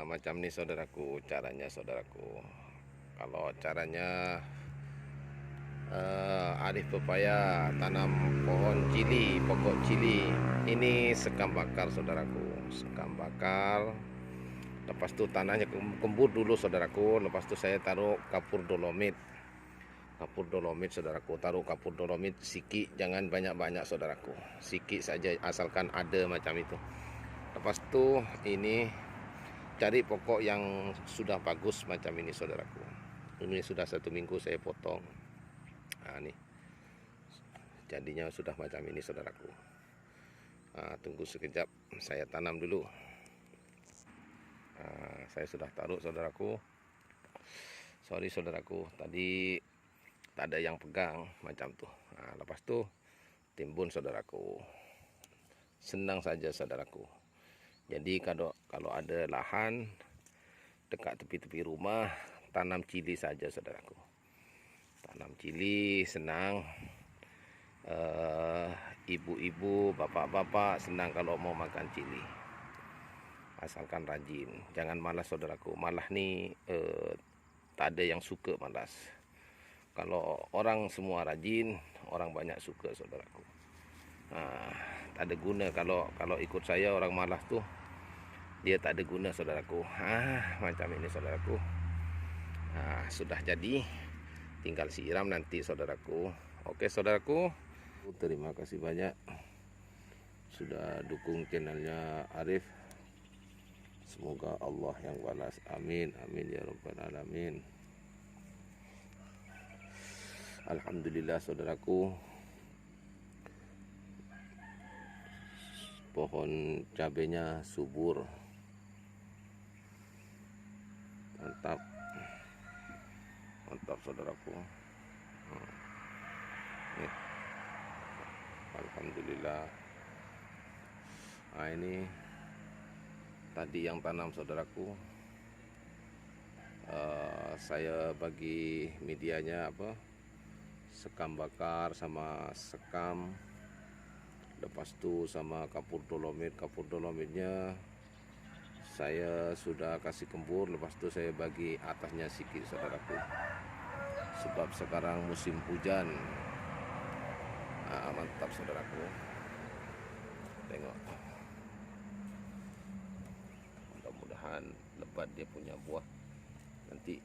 Macam ni saudaraku, caranya saudaraku. Kalau caranya Arif pepaya tanam pohon cili, pokok cili. Ini sekam bakar saudaraku, sekam bakar. Lepas tu tanahnya kembur dulu saudaraku. Lepas tu saya taruh kapur dolomit. Kapur dolomit saudaraku, taruh kapur dolomit sikit, jangan banyak-banyak saudaraku. Sikit saja asalkan ada macam itu. Lepas tu ini cari pokok yang sudah bagus macam ini saudaraku. Ini sudah 1 minggu saya potong. Nih jadinya sudah macam ini saudaraku. Tunggu sekejap, saya tanam dulu. Saya sudah taruh saudaraku. Sorry saudaraku, tadi tak ada yang pegang macam tu. Lepas tu timbun saudaraku. Senang saja saudaraku. Jadi kalau ada lahan dekat tepi-tepi rumah, tanam cili saja saudaraku. Tanam cili senang. Ibu-ibu, bapak-bapak senang kalau mau makan cili. Asalkan rajin, jangan malas saudaraku. Malah ni tak ada yang suka malas. Kalau orang semua rajin, orang banyak suka saudaraku. Tak ada guna kalau ikut saya orang malas tu, dia tak ada guna saudaraku. Macam ini saudaraku. Sudah jadi, tinggal siram nanti saudaraku. Oke saudaraku, terima kasih banyak sudah dukung channelnya Arif. Semoga Allah yang balas. Amin, amin ya rabbal alamin. Alhamdulillah saudaraku, pohon cabenya subur, mantap, mantap saudaraku. Nih, alhamdulillah. Ini tadi yang tanam saudaraku. Saya bagi medianya sekam bakar sama sekam. Lepas tu sama kapur dolomit. Kapur dolomitnya saya sudah kasih kembur. Lepas tu saya bagi atasnya sikit saudaraku, sebab sekarang musim hujan. Mantap saudaraku. Tengok, mudah-mudahan lebat dia punya buah nanti.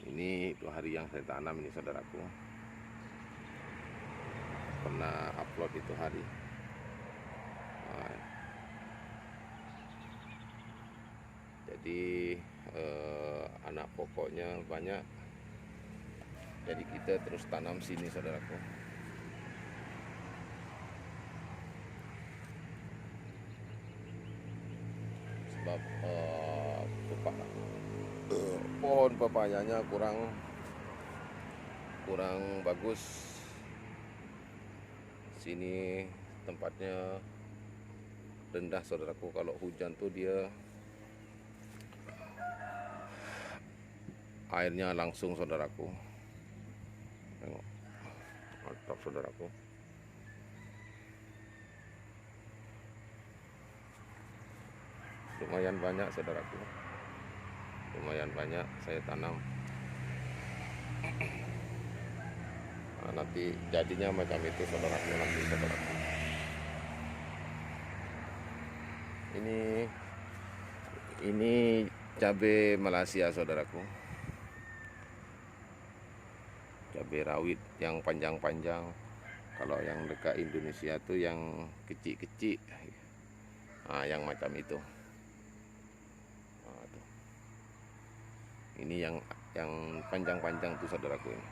Ini 2 hari yang saya tanam ini saudaraku. Pernah upload itu hari. Jadi anak pokoknya banyak. Jadi kita terus tanam sini saudaraku. Sebab pohon pepayanya kurang bagus. Sini tempatnya rendah saudaraku. Kalau hujan tuh dia airnya langsung saudaraku. Tengok, mantap saudaraku. Lumayan banyak saudaraku, lumayan banyak saya tanam. Nanti jadinya macam itu saudaraku. Nanti saudaraku, ini cabai Malaysia saudaraku, cabai rawit yang panjang-panjang. Kalau yang dekat Indonesia tuh yang kecil-kecil, yang macam itu. Ini yang panjang-panjang tuh saudaraku ini.